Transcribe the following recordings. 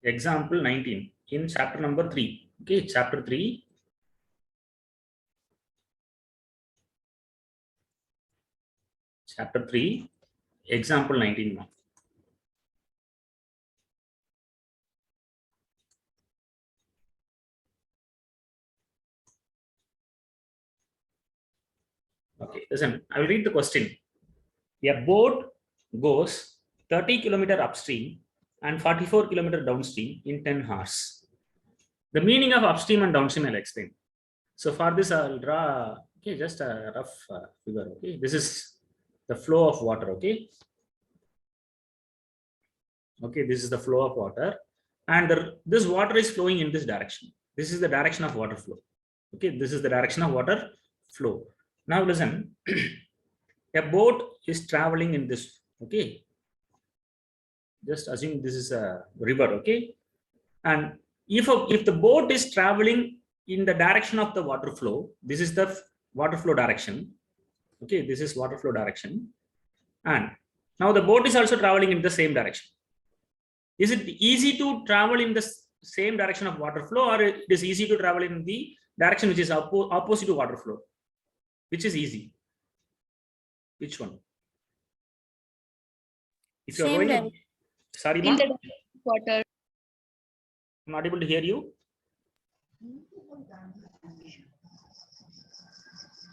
example 19 in chapter number 3. Okay, chapter 3. Chapter 3, example 19. Okay, listen, I will read the question. A boat goes 30 kilometer upstream and 44 kilometer downstream in 10 hours. The meaning of upstream and downstream I'll explain. So for this, I'll draw just a rough figure. Okay, this is the flow of water. Okay, this is the flow of water, and this water is flowing in this direction. This is the direction of water flow. Okay, this is the direction of water flow. Now listen, a boat is traveling in this. Okay, just assume this is a river. Okay, and if the boat is traveling in the direction of the water flow, this is the water flow direction. Okay, this is water flow direction, and now the boat is also traveling in the same direction. Is it easy to travel in the same direction of water flow, or it is easy to travel in the direction which is opposite to water flow? Which is easy? Which one? If you are going, sorry, ma? Water. I'm not able to hear you.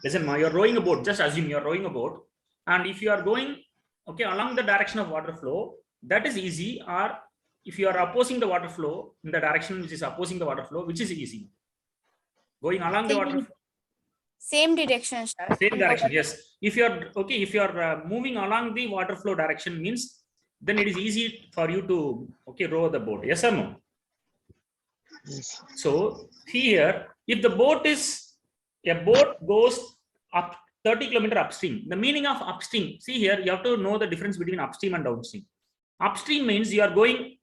Listen, ma, you're rowing a boat. Just assume you're rowing a boat, and if you are going, okay, along the direction of water flow, that is easy. Or if you are opposing the water flow in the direction which is opposing the water flow, which is easy? Going along the water flow. Same direction, sir. Same direction, yes. If you are okay, if you are moving along the water flow direction, means then it is easy for you to row the boat. Yes or no? Yes. So here, if the boat goes up 30 kilometer upstream. The meaning of upstream, see here, you have to know the difference between upstream and downstream. Upstream means you are going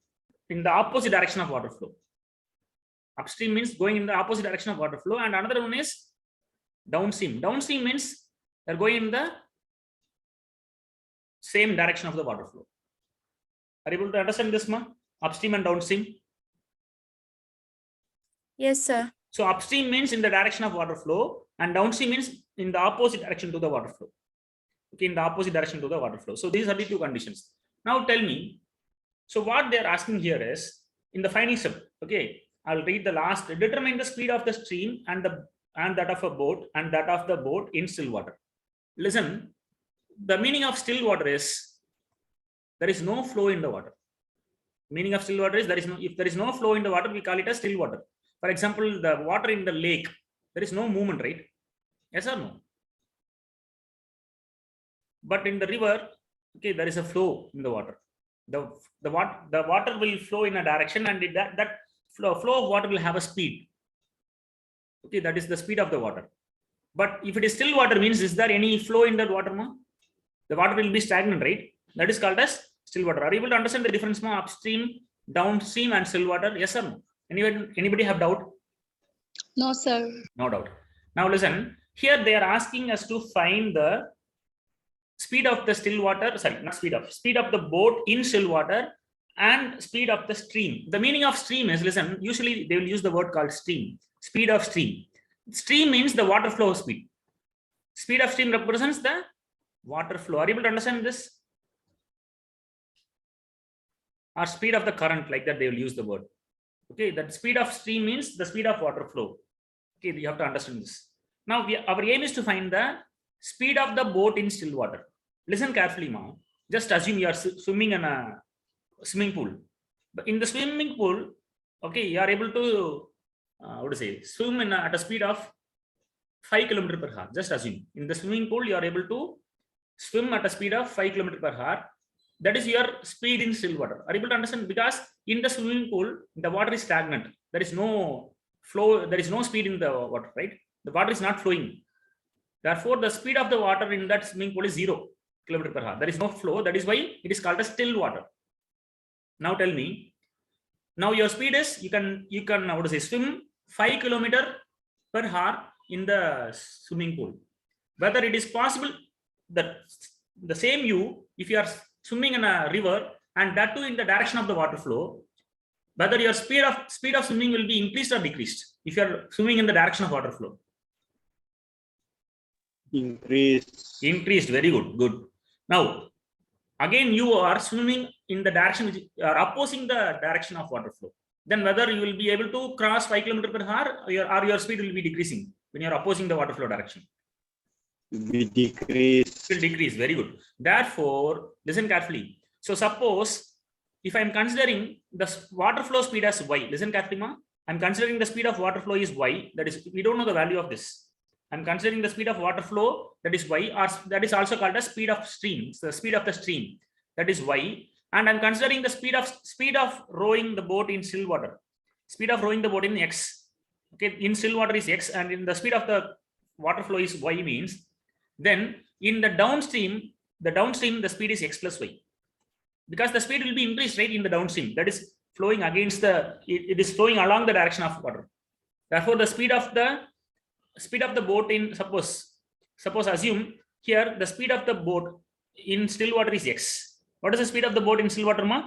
in the opposite direction of water flow. Upstream means going in the opposite direction of water flow, and another one is downstream. Downstream means you are going in the same direction of the water flow. Are you able to understand this, ma? Upstream and downstream? Yes, sir. So upstream means in the direction of water flow, and downstream means in the opposite direction to the water flow. Okay, in the opposite direction to the water flow. So these are the two conditions. Now tell me, so what they are asking here is, in the finding step, okay, I'll read the last. Determine the speed of the stream and that of a boat and that of the boat in still water. Listen, the meaning of still water is there is no flow in the water. Meaning of still water is if there is no flow in the water, we call it as still water. For example, the water in the lake, there is no movement, right? Yes or no? But in the river, okay, there is a flow in the water. The water will flow in a direction, and that flow of water will have a speed. Okay, that is the speed of the water. But if it is still water, means is there any flow in that water, ma? The water will be stagnant, right? That is called as still water. Are you able to understand the difference, ma? Upstream, downstream, and still water? Yes or no? Anybody have doubt? No, sir. No doubt. Now listen, here they are asking us to find the speed of the still water, sorry, not speed of the boat in still water and speed of the stream. The meaning of stream is, listen, usually they will use the word called stream, speed of stream. Stream means the water flow speed. Speed of stream represents the water flow. Are you able to understand this? Or speed of the current, like that they will use the word. Okay, that speed of stream means the speed of water flow. Okay, you have to understand this. Now, our aim is to find the speed of the boat in still water. Listen carefully, ma. Just assume you are swimming in a swimming pool. But in the swimming pool, okay, you are able to swim at a speed of 5 km per hour. Just assume in the swimming pool you are able to swim at a speed of 5 km per hour. That is your speed in still water. Are you able to understand? Because in the swimming pool, the water is stagnant. There is no flow. There is no speed in the water, right? The water is not flowing. Therefore, the speed of the water in that swimming pool is 0 km per hour. There is no flow. That is why it is called as still water. Now tell me. Now your speed is you can swim 5 km per hour in the swimming pool. Whether it is possible that the same if you are swimming in a river and that too in the direction of the water flow, whether your speed of swimming will be increased or decreased if you are swimming in the direction of water flow. Increased. Very good. Good. Now, again, you are swimming in the direction which are opposing the direction of water flow. Then whether you will be able to cross 5 km/h or your speed will be decreasing when you're opposing the water flow direction. Will decrease. Will decrease. Very good. Therefore, listen carefully. So suppose if I'm considering the water flow speed as y, listen carefully, ma. I'm considering the speed of water flow is y. That is, we don't know the value of this. I'm considering the speed of water flow, that is y, or that is also called as speed of stream. So the speed of the stream, that is y. And I'm considering the speed of rowing the boat in still water. Speed of rowing the boat in x. Okay, in still water is x, and in the speed of the water flow is y means. Then in the downstream the speed is x plus y. Because the speed will be increased, right, in the downstream. That is flowing against it is flowing along the direction of water. Therefore, the speed of the boat in suppose assume here the speed of the boat in still water is x. What is the speed of the boat in still water, ma?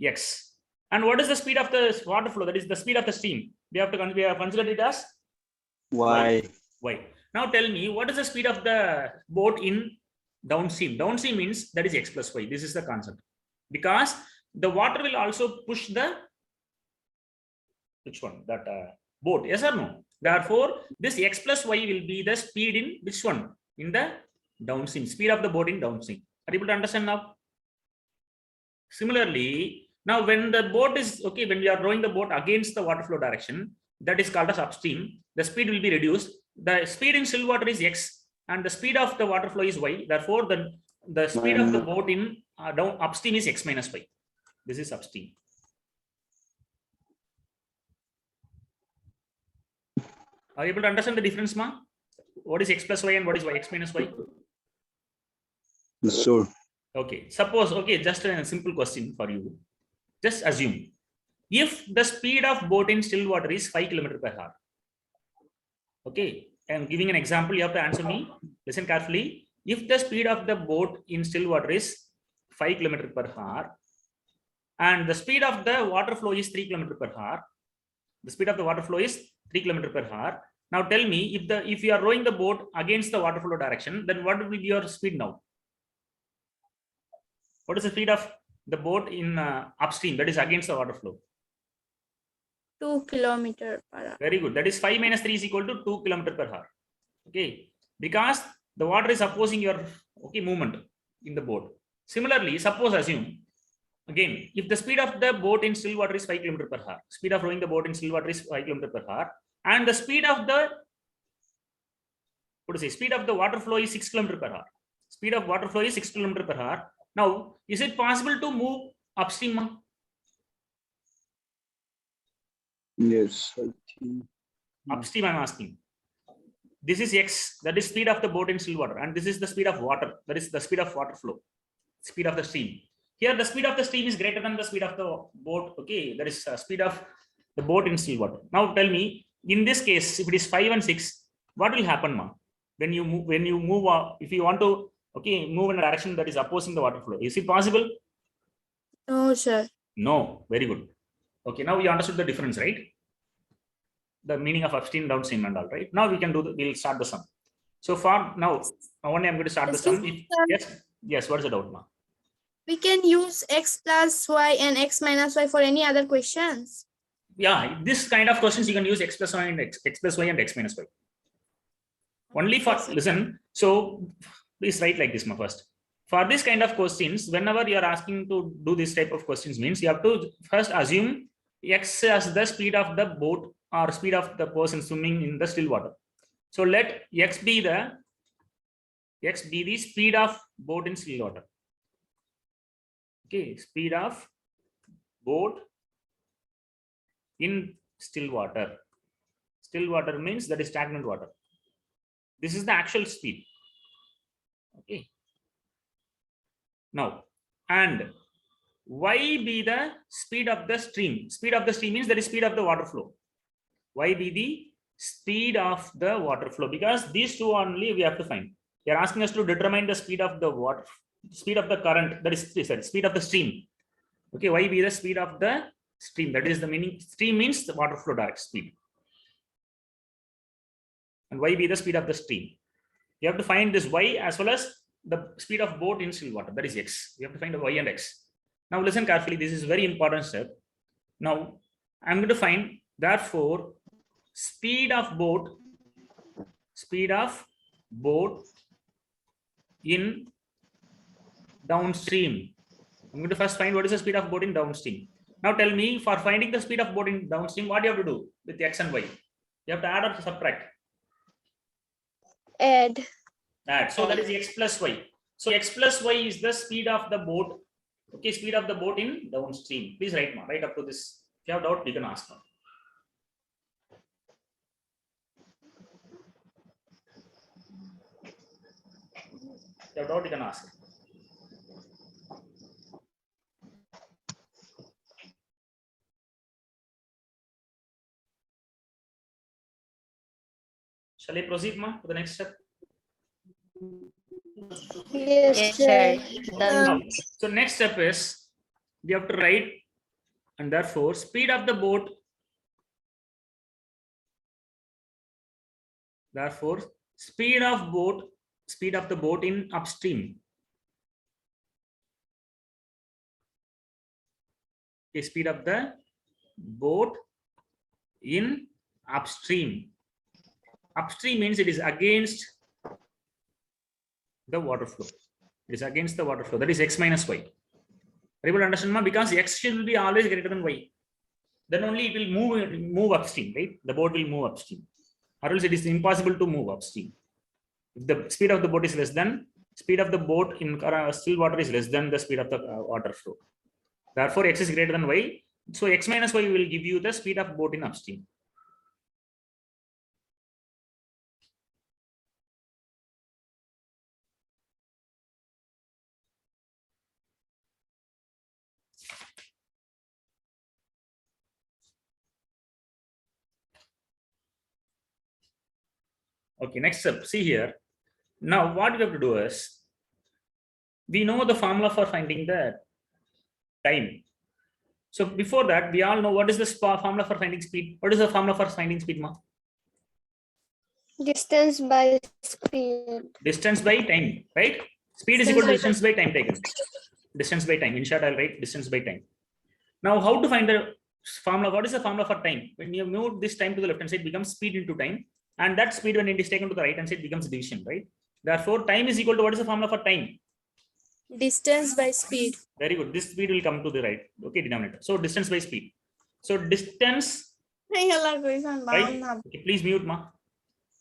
X. And what is the speed of the water flow? That is the speed of the stream. We have considered it as Y. Now tell me, what is the speed of the boat in downstream? Downstream means that is x plus y. This is the concept. Because the water will also push the boat. Yes or no? Therefore, this x plus y will be the speed in which one? In the downstream. Speed of the boat in downstream. Are you able to understand now? Similarly, now when the boat is when we are rowing the boat against the water flow direction, that is called as upstream. The speed will be reduced. The speed in still water is x, and the speed of the water flow is y. Therefore, the speed of the boat in upstream is x minus y. This is upstream. Are you able to understand the difference, ma? What is x plus y and what is x minus y? Sure. Okay. Suppose, just a simple question for you. Just assume if the speed of boat in still water is 5 km/h. Okay. I'm giving an example. You have to answer me. Listen carefully. If the speed of the boat in still water is 5 km/h and the speed of the water flow is 3 km/h, the speed of the water flow is 3 km/h. Now tell me, if you are rowing the boat against the water flow direction, then what will be your speed now? What is the speed of the boat in upstream, that is against the water flow? 2 km/h. Very good. That is 5 minus 3 is equal to 2 km/h. Okay, because the water is opposing your movement in the boat. Similarly, suppose assume again, if the speed of the boat in still water is 5 km/h, speed of rowing the boat in still water is 5 km/h, and the speed of the speed of the water flow is 6 km/h. Speed of water flow is 6 km/h. Now, is it possible to move upstream? Yes, I think. Upstream, I'm asking. This is x, that is speed of the boat in still water, and this is the speed of water, that is the speed of water flow, speed of the stream. Here, the speed of the stream is greater than the speed of the boat. Okay, that is speed of the boat in still water. Now, tell me, in this case, if it is 5 and 6, what will happen, ma? When you move, if you want to move in a direction that is opposing the water flow, is it possible? No, sir. No. Very good. Okay, now you understood the difference, right? The meaning of upstream, downstream, and all, right? Now we can we'll start the sum. So for now, only I'm going to start the sum. Yes. What is the doubt, ma? We can use x plus y and x minus y for any other questions. Yeah, this kind of questions you can use x plus y and x plus y and x minus y. Only for listen. So please write like this, ma. First, for this kind of questions, whenever you are asking to do this type of questions, means you have to first assume x as the speed of the boat or speed of the person swimming in the still water. So let x be the speed of boat in still water. Okay, speed of boat in still water. Still water means that is stagnant water. This is the actual speed. Okay. Now, and y be the speed of the stream. Speed of the stream means that is speed of the water flow. Y be the speed of the water flow, because these two only we have to find. They are asking us to determine the speed of the water, speed of the current, that is speed of the stream. Okay, y be the speed of the stream. That is the meaning. Stream means the water flow direct speed. And y be the speed of the stream. You have to find this y as well as the speed of boat in still water. That is x. You have to find the y and x. Now listen carefully. This is very important step. Now I'm going to find, therefore, speed of boat in downstream. I'm going to first find what is the speed of boat in downstream. Now tell me, for finding the speed of boat in downstream, what do you have to do with x and y? You have to add or subtract? Add. Add. So that is x plus y. So x plus y is the speed of the boat. Okay, speed of the boat in downstream. Please write right up to this. If you have doubt, you can ask now. If you have doubt, you can ask. Shall I proceed, ma, to the next step? Yes, sir. Now, so next step is we have to write, and therefore speed of the boat. Therefore, speed of the boat in upstream. Okay, speed of the boat in upstream. Upstream means it is against the water flow. It is against the water flow. That is x minus y. Everybody understand, ma? Because x should be always greater than y. Then only it will move upstream, right? The boat will move upstream. Or else it is impossible to move upstream. If the speed of the boat is less than, speed of the boat in still water is less than the speed of the water flow. Therefore, x is greater than y. So x minus y will give you the speed of boat in upstream. Okay, next step. See here. Now, what we have to do is, we know the formula for finding the time. So before that, we all know what is the formula for finding speed. What is the formula for finding speed, ma? Distance by speed. Distance by time, right? Speed is equal to distance by time taken. Distance by time. In short, I'll write distance by time. Now, how to find the formula? What is the formula for time? When you move this time to the left hand side, it becomes speed into time. And that speed, when it is taken to the right hand side, becomes division, right? Therefore, time is equal to what is the formula for time? Distance by speed. Very good. This speed will come to the right. Okay, denominator. So distance by speed. So distance. Right? Okay, please mute, ma.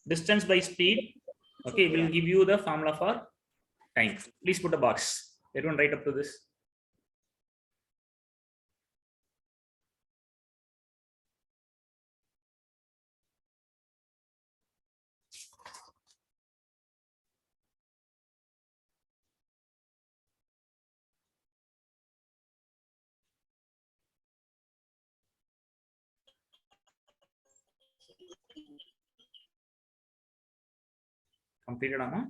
Distance by speed. Okay, will give you the formula for time. Please put a box. Everyone write up to this. Completed, Anna?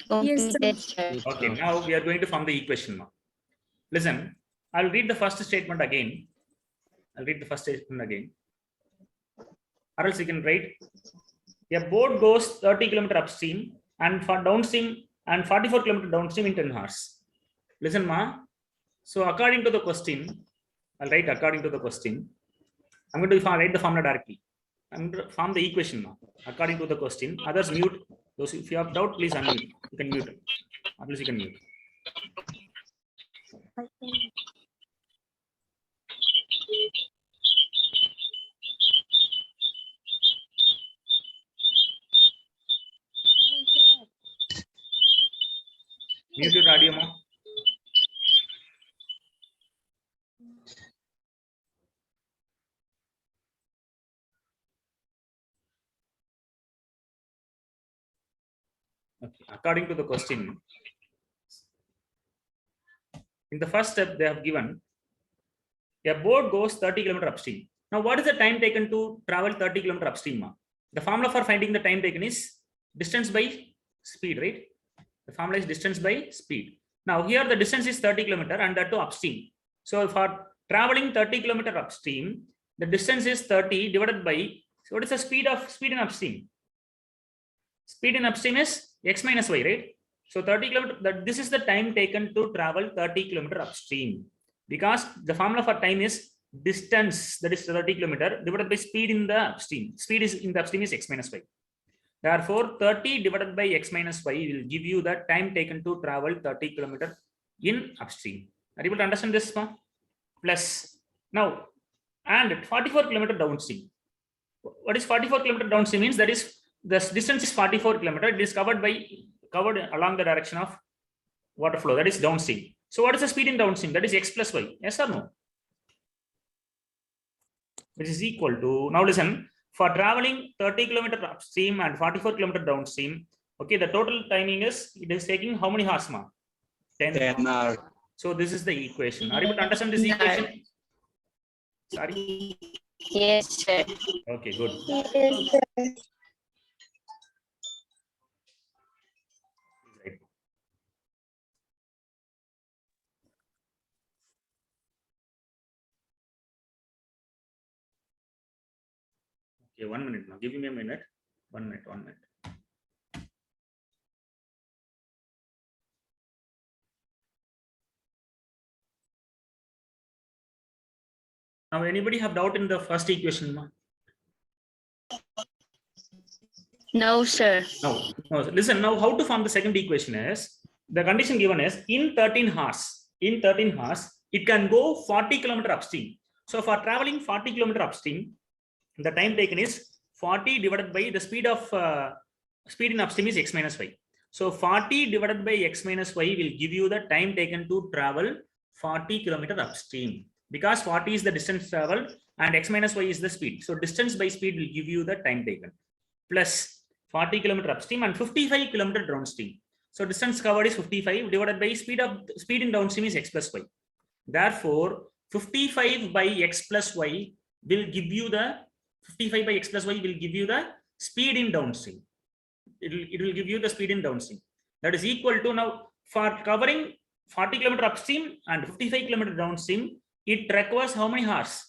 Completed, sir. Okay, now we are going to form the equation now. Listen, I'll read the first statement again. Or else you can write, a boat goes 30 km upstream and for downstream and 44 km downstream in 10 hours. Listen, ma. So according to the question, I'll write according to the question. I'm going to write the formula directly. I'm going to form the equation now. According to the question, others mute. Those if you have doubt, please unmute. You can mute. At least you can mute. Mute your radio, ma. Okay. According to the question, in the first step they have given, a boat goes 30 km upstream. Now, what is the time taken to travel 30 km upstream, ma? The formula for finding the time taken is distance by speed, right? The formula is distance by speed. Now, here the distance is 30 km and that to upstream. So for traveling 30 kilometer upstream, the distance is 30 divided by, so what is the speed in upstream? Speed in upstream is x minus y, right? So 30 kilometer, this is the time taken to travel 30 kilometer upstream, because the formula for time is distance, that is 30 kilometer divided by speed in the upstream. Speed is in the upstream is x minus y. Therefore, 30 divided by x minus y will give you the time taken to travel 30 kilometer in upstream. Are you able to understand this? Plus now, and 44 kilometer downstream. What is 44 kilometer downstream means? That is, the distance is 44 kilometer. It is covered along the direction of water flow, that is downstream. So what is the speed in downstream? That is x plus y. Yes or no? Which is equal to, now listen, for traveling 30 kilometer upstream and 44 kilometer downstream, okay, the total timing is, it is taking how many hours, ma? 10 hours. So this is the equation. Are you able to understand this equation? Sorry. Yes, sir. Okay, good. Yes, Right. Okay, 1 minute now. Give me a minute. 1 minute, 1 minute. Now, anybody have doubt in the first equation, ma? No, sir. No, no. Listen, now how to form the second equation is, the condition given is in 13 hours, it can go 40 kilometer upstream. So for traveling 40 kilometer upstream, the time taken is 40 divided by the speed in upstream is x minus y. So 40 divided by x minus y will give you the time taken to travel 40 kilometer upstream, because 40 is the distance traveled and x minus y is the speed. So distance by speed will give you the time taken, plus 40 kilometer upstream and 55 kilometer downstream. So distance covered is 55 divided by speed in downstream is x plus y. Therefore, 55 by x plus y will give you the 55 by x plus y will give you the speed in downstream. It will give you the speed in downstream. That is equal to, now for covering 40 kilometer upstream and 55 kilometer downstream, it requires how many hours?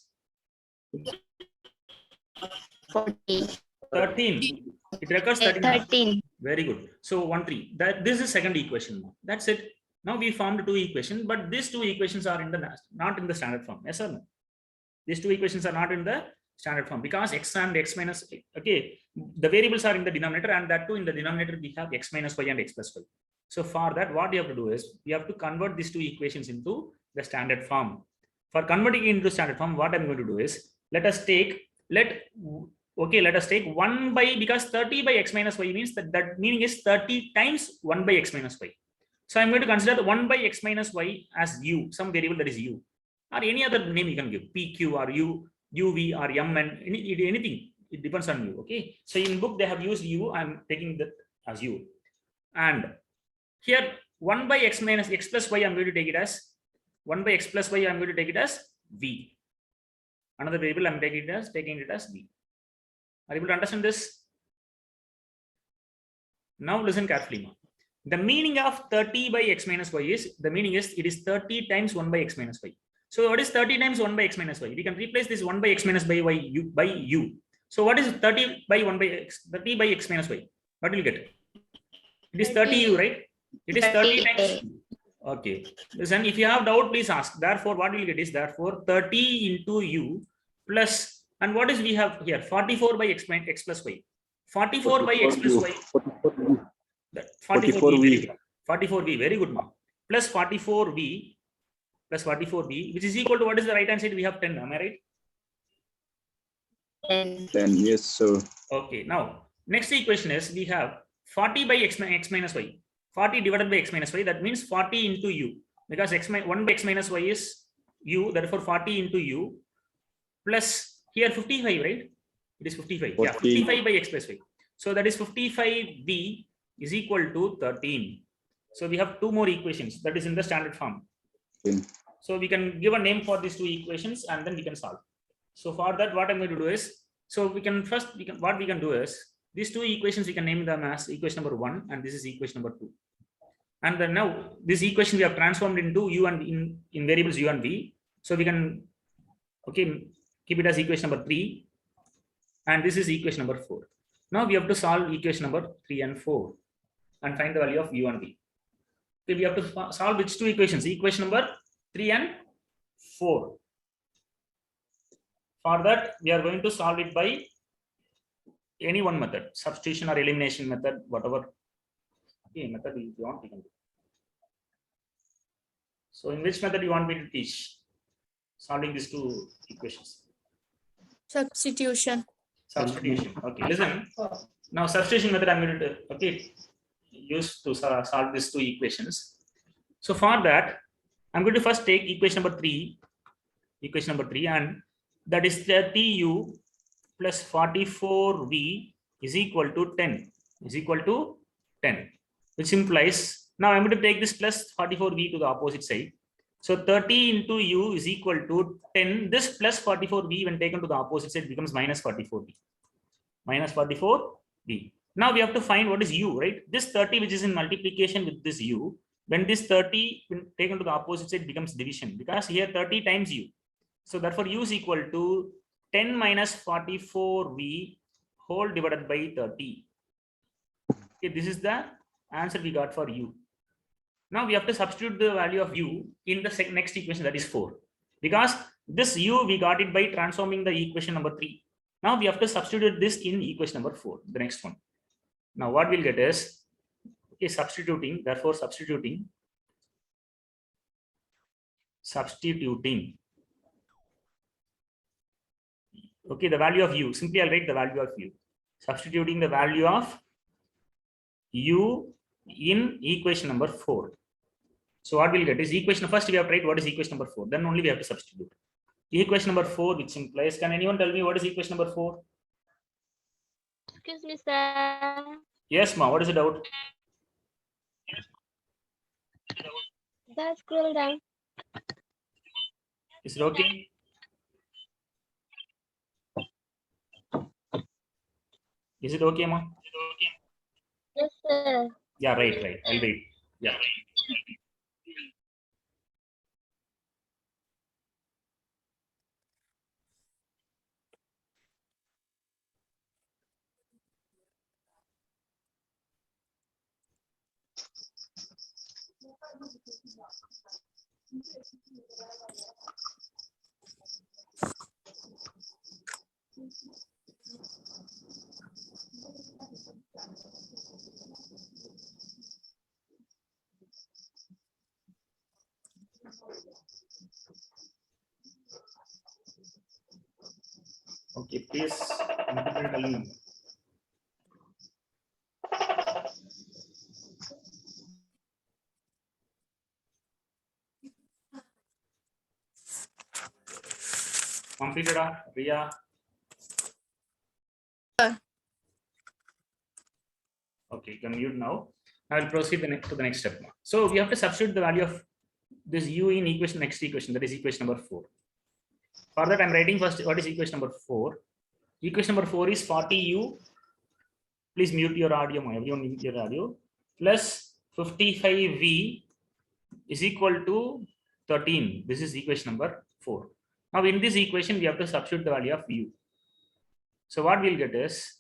40. 13. It requires 13 hours. 13. Very good. So 1, 3. This is second equation. That's it. Now we formed two equations, but these two equations are not in the standard form. Yes or no? These two equations are not in the standard form, because x and x minus, okay, the variables are in the denominator, and that too in the denominator we have x minus y and x plus y. So for that, what you have to do is, we have to convert these two equations into the standard form. For converting it into standard form, what I'm going to do is, let us take 1 by, because 30 by x minus y means that meaning is 30 times 1 by x minus y. So I'm going to consider the 1 by x minus y as u, some variable that is u, or any other name you can give, pq or u, uv or m, and anything. It depends on you. Okay. So in book they have used u. I'm taking that as u. And here 1 by x minus x plus y, I'm going to take it as 1 by x plus y. I'm going to take it as v. Another variable I'm taking it as v. Are you able to understand this? Now listen carefully. The meaning of 30 by x minus y is, the meaning is, it is 30 times 1 by x minus y. So what is 30 times 1 by x minus y? We can replace this 1 by x minus by y by u. So what is 30 by 1 by x? 30 by x minus y. What will you get? It is 30u, right? It is 30 times. Okay. Listen, if you have doubt, please ask. Therefore, what will you get is, therefore 30 into u plus, and what is we have here? 44 by x plus y. 44 by x plus y. 44v. 44v. Very good, ma. Plus 44v. Plus 44v, which is equal to, what is the right hand side? We have 10. Am I right? 10. Yes, sir. Okay. Now, next equation is, we have 40 by x minus y. 40 divided by x minus y. That means 40 into u. Because 1 by x minus y is u. Therefore, 40 into u. Plus here 55, right? It is 55. 40. Yeah, 55 by x plus y. So that is 55v is equal to 13. So we have two more equations that is in the standard form. Okay. So we can give a name for these two equations and then we can solve. So for that, what I'm going to do is, so what we can do is, these two equations we can name them as equation number 1 and this is equation number 2. And then now this equation we have transformed into u and in variables u and v. So we can, okay, keep it as equation number 3. And this is equation number 4. Now we have to solve equation number 3 and 4 and find the value of u and v. Okay, we have to solve which two equations? Equation number 3 and 4. For that, we are going to solve it by any one method, substitution or elimination method, whatever method you want, we can do. So in which method you want me to teach solving these two equations? Substitution. Substitution. Okay, listen. Now substitution method I'm going to use to solve these two equations. So for that, I'm going to first take equation number 3, and that is 30u plus 44v is equal to 10. Which implies, now I'm going to take this plus 44v to the opposite side. So 30 into u is equal to 10. This plus 44v when taken to the opposite side becomes minus 44v. Now we have to find what is u, right? This 30 which is in multiplication with this u, when this 30 when taken to the opposite side becomes division, because here 30 times u. So therefore u is equal to 10 minus 44v whole divided by 30. Okay, this is the answer we got for u. Now we have to substitute the value of u in the next equation, that is 4. Because this u we got it by transforming the equation number 3. Now we have to substitute this in equation number 4, the next one. Now what we'll get is, okay, substituting, okay, the value of u, simply I'll write the value of u. Substituting the value of u in equation number 4. So what we'll get is equation, first we have to write what is equation number 4, then only we have to substitute. Equation number 4, which implies, can anyone tell me what is equation number 4? Excuse me, sir. Yes, ma, what is the doubt? Just scroll down. Is it okay? Is it okay, ma? Yes, sir. Yeah, right. I'll wait. Yeah. Okay, please. Completed, Ria? Okay, you can mute now. I will proceed to the next step. So we have to substitute the value of this u in next equation, that is equation number 4. For that, I'm writing first what is equation number 4. Equation number 4 is 40u. Please mute your audio, everyone mute your audio. Plus 55v is equal to 13. This is equation number 4. Now in this equation, we have to substitute the value of u. So what we'll get is,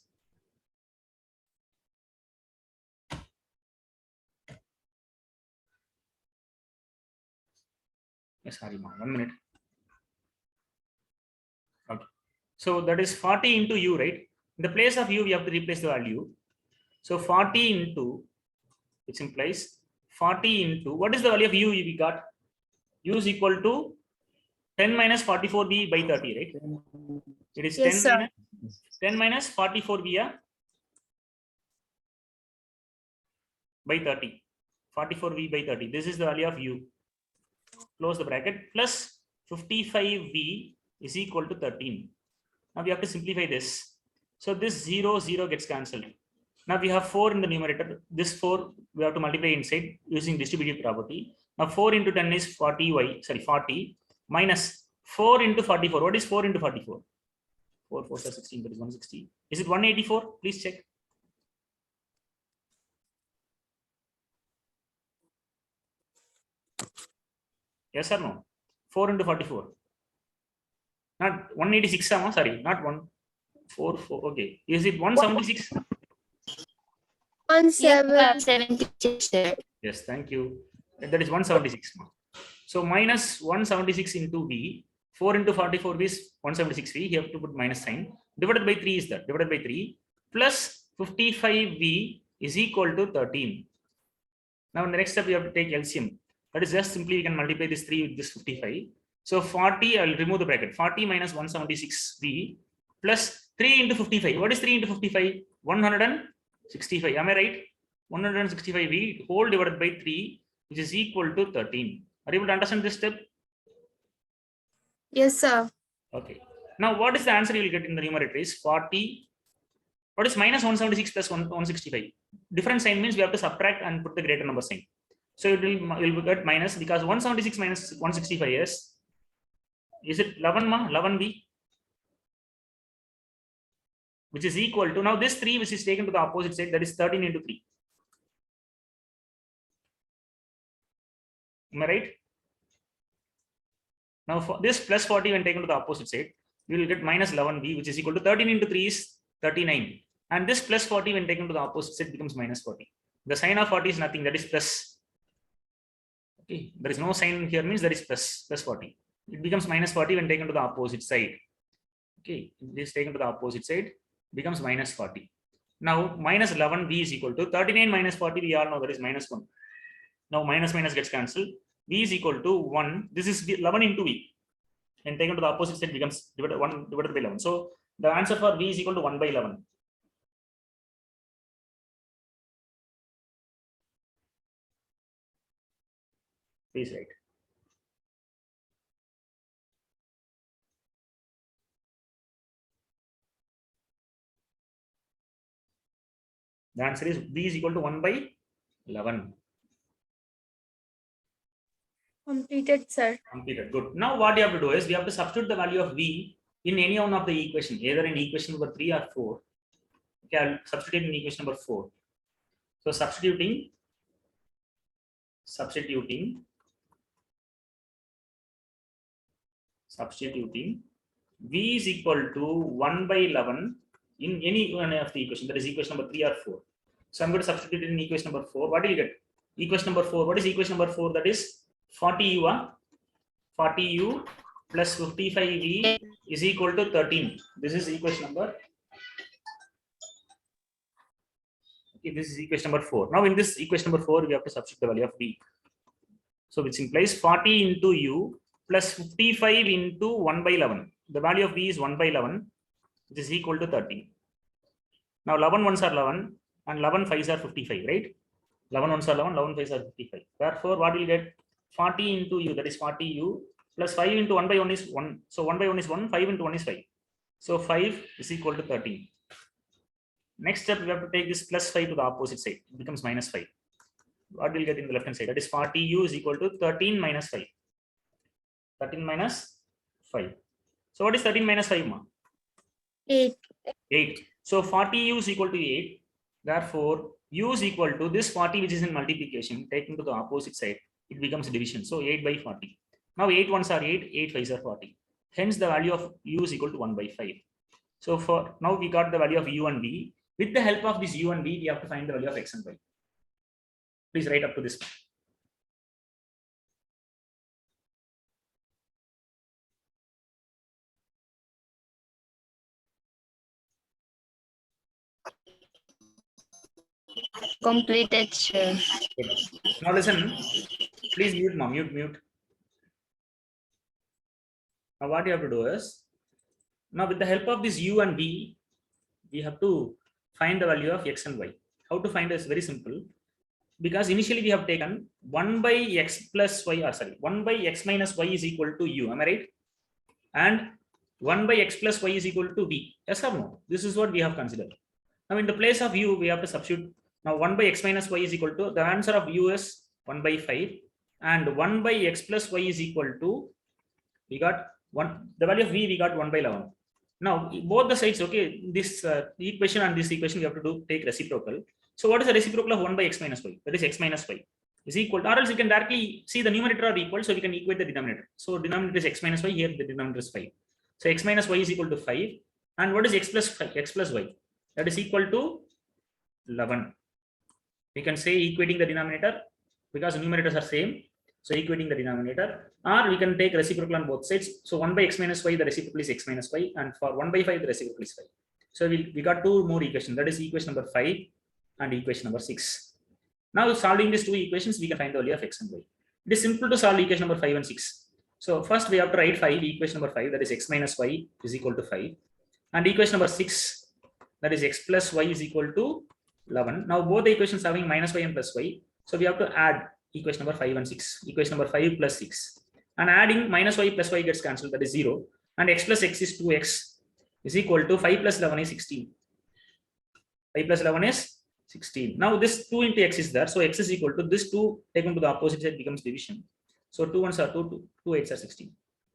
sorry, 1 minute. Okay. So that is 40 into u, right? In the place of u, we have to replace the value. So 40 into, which implies 40 into, what is the value of u we got? U is equal to 10 minus 44b by 30, right? It is Yes, 10 minus 44b by 30. 44v by 30. This is the value of u. Close the bracket. Plus 55v is equal to 13. Now we have to simplify this. So this 0 gets cancelled. Now we have 4 in the numerator. This 4 we have to multiply inside using distributive property. Now 4 into 10 is 40 minus 4 into 44. What is 4 into 44? 4 4 is 16, that is 160. Is it 184? Please check. Yes or no? 4 into 44. Not 186, sorry, not 144. Okay, is it 176? 176, sir. Yes, thank you. That is 176. So minus 176 into V, 4 into 44 is 176V. You have to put minus sign. Divided by 3 is that. Divided by 3 plus 55V is equal to 13. Now in the next step, you have to take LCM. That is just simply you can multiply this 3 with this 55. So 40, I will remove the bracket. 40 minus 176V plus 3 into 55. What is 3 into 55? 165. Am I right? 165V whole divided by 3, which is equal to 13. Are you able to understand this step? Yes, sir. Okay. Now, what is the answer you will get in the numerator is 40. What is minus 176 plus 165? Different sign means we have to subtract and put the greater number sign. So it will get minus because 176 minus 165 is it 11 ma? 11V? Which is equal to, now this 3 which is taken to the opposite side, that is 13 into 3. Am I right? Now for this plus 40 when taken to the opposite side, we will get minus 11V, which is equal to 13 into 3 is 39. And this plus 40 when taken to the opposite side becomes minus 40. The sign of 40 is nothing, that is plus. Okay, there is no sign here, means there is plus 40. It becomes minus 40 when taken to the opposite side. Okay, this taken to the opposite side becomes minus 40. Now minus 11V is equal to 39 minus 40, we all know that is minus 1. Now minus gets cancelled. V is equal to 1. This is 11 into V. And taken to the opposite side becomes divided by 11. So the answer for V is equal to 1 by 11. Please write. The answer is V is equal to 1 by 11. Completed, sir. Completed. Good. Now what you have to do is we have to substitute the value of V in any one of the equation, either in equation number 3 or 4. Okay, I'll substitute in equation number 4. So substituting V is equal to 1 by 11 in any one of the equation, that is equation number 3 or 4. So I'm going to substitute it in equation number 4. What do you get? Equation number 4. What is equation number 4? That is 40U. 40U plus 55V is equal to 13. This is equation number. Okay, this is equation number 4. Now in this equation number 4, we have to substitute the value of V. So which implies 40 into U plus 55 into 1 by 11. The value of V is 1 by 11, which is equal to 13. Now 11 ones are 11 and 11 fives are 55, right? 11 ones are 11, 11 fives are 55. Therefore, what will get? 40 into U, that is 40U plus 5 into 1 by 1 is 1. So 1 by 1 is 1, 5 into 1 is 5. So 5 is equal to 13. Next step, we have to take this plus 5 to the opposite side. It becomes minus 5. What will get in the left hand side? That is 40U is equal to 13 minus 5. 13 minus 5. So what is 13 minus 5, ma? 8. 8. So 40U is equal to 8. Therefore, U is equal to this 40 which is in multiplication taken to the opposite side. It becomes division. So 8 by 40. Now 8 ones are 8, 8 fives are 40. Hence the value of U is equal to 1 by 5. So for now we got the value of U and V. With the help of this U and V, we have to find the value of X and Y. Please write up to this. Completed, sir. Good. Now listen, please mute, mom. Mute. Now what you have to do is, now with the help of this U and V, we have to find the value of X and Y. How to find is very simple. Because initially we have taken 1 by X plus Y, 1 by X minus Y is equal to U. Am I right? And 1 by X plus Y is equal to V. Yes or no? This is what we have considered. Now in the place of U, we have to substitute. Now 1 by X minus Y is equal to, the answer of U is 1 by 5. And 1 by X plus Y is equal to, we got 1, the value of V, we got 1 by 11. Now both the sides, okay, this equation and this equation, we have to take reciprocal. So what is the reciprocal of 1 by X minus Y? That is X minus Y. is equal to, or else you can directly see the numerator are equal, so we can equate the denominator. So denominator is x minus y, here the denominator is 5. So x minus y is equal to 5. And what is x plus 5? X plus y. That is equal to 11. We can say equating the denominator because the numerators are same. So equating the denominator, or we can take reciprocal on both sides. So 1 by x minus y, the reciprocal is x minus y, and for 1 by 5, the reciprocal is 5. So we got two more equations. That is equation number 5 and equation number 6. Now solving these two equations, we can find the value of x and y. It is simple to solve equation number 5 and 6. So first we have to write 5, equation number 5, that is x minus y is equal to 5. And equation number 6, that is x plus y is equal to 11. Now both the equations having minus y and plus y. So we have to add equation number 5 and 6. Equation number 5 plus 6. And adding minus y plus y gets cancelled, that is 0. And x plus x is 2x is equal to 5 plus 11 is 16. 5 plus 11 is 16. Now this 2 into x is there. So x is equal to this 2 taken to the opposite side becomes division. So 2 ones are 2, 2 8s are 16.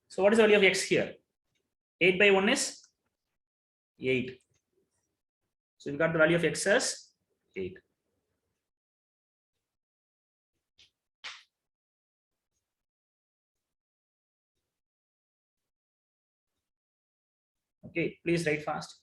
So what is the value of x here? 8 by 1 is 8. So we got the value of x as 8. Okay, please write fast.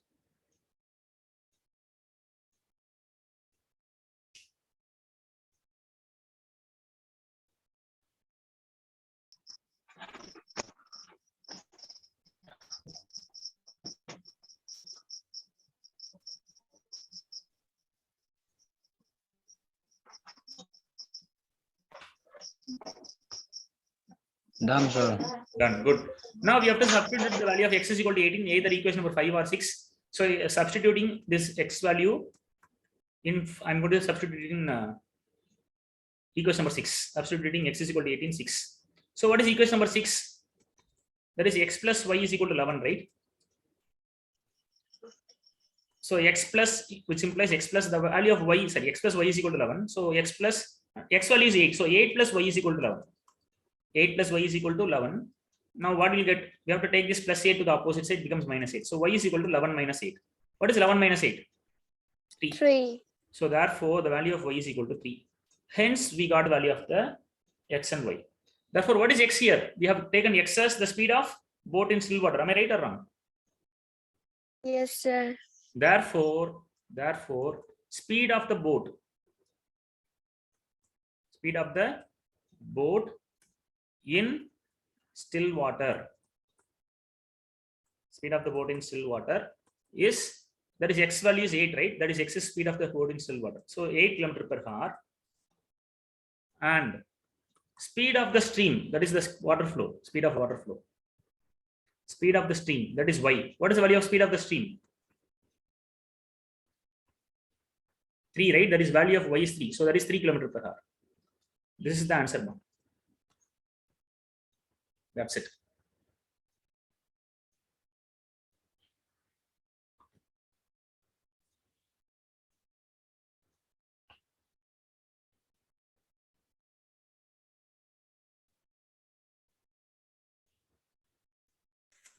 Done, sir. Done. Good. Now we have to substitute the value of x is equal to 18, either equation number 5 or 6. So substituting this x value in, I'm going to substitute in equation number 6. Substituting x is equal to 18, 6. So what is equation number 6? That is x plus y is equal to 11, right? So x plus, which implies x plus the value of y, sorry, x plus y is equal to 11. So x plus, x value is 8. So 8 plus y is equal to 11. 8 plus y is equal to 11. Now what will get? We have to take this plus 8 to the opposite side, becomes minus 8. So y is equal to 11 minus 8. What is 11 minus 8? 3. 3. So therefore the value of y is equal to 3. Hence we got the value of the x and y. Therefore what is x here? We have taken x as the speed of boat in still water. Am I right or wrong? Yes, sir. Therefore speed of the boat in still water, speed of the boat in still water is, that is x value is 8, right? That is x is speed of the boat in still water. So 8 km/h. And speed of the stream, that is the water flow, speed of water flow. Speed of the stream, that is y. What is the value of speed of the stream? 3, right? That is value of y is 3. So that is 3 km/h. This is the answer now. That's it.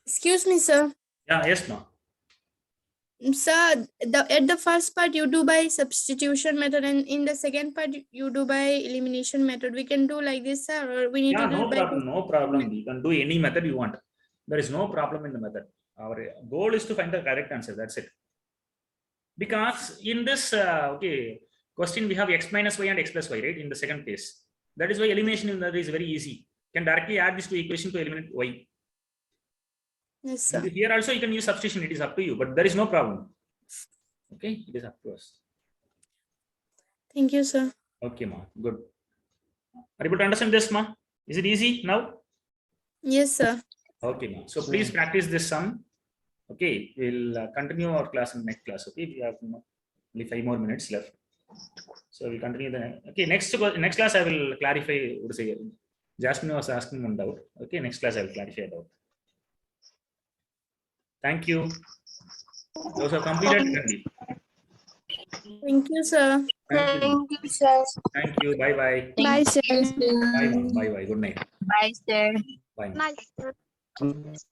Excuse me, sir. Yeah, yes, no. Sir, at the first part you do by substitution method, and in the second part you do by elimination method. We can do like this, sir, or we need Yeah, to do no by problem, no problem. You can do any method you want. There is no problem in the method. Our goal is to find the correct answer. That's it. Because in this question we have x minus y and x plus y, right? In the second case, that is why elimination in that is very easy. You can directly add these two equations to eliminate y. Yes, sir. And here also you can use substitution. It is up to you, but there is no problem. Okay, it is up to us. Thank you, sir. Okay, ma. Good. Are you able to understand this, ma? Is it easy now? Yes, sir. Okay, ma. So please practice this sum. Okay, we'll continue our class in next class. Okay, we have only 5 more minutes left. So we'll continue the. Okay, next class I will clarify. What to say? Jasmine was asking one doubt. Okay, next class I will clarify a doubt. Thank you. Those are completed. Thank you, sir. Thank you. Thank you, sir. Thank you. Bye bye. Bye, sir. Bye, ma'am. Bye bye. Good night. Bye, sir. Bye. Nice.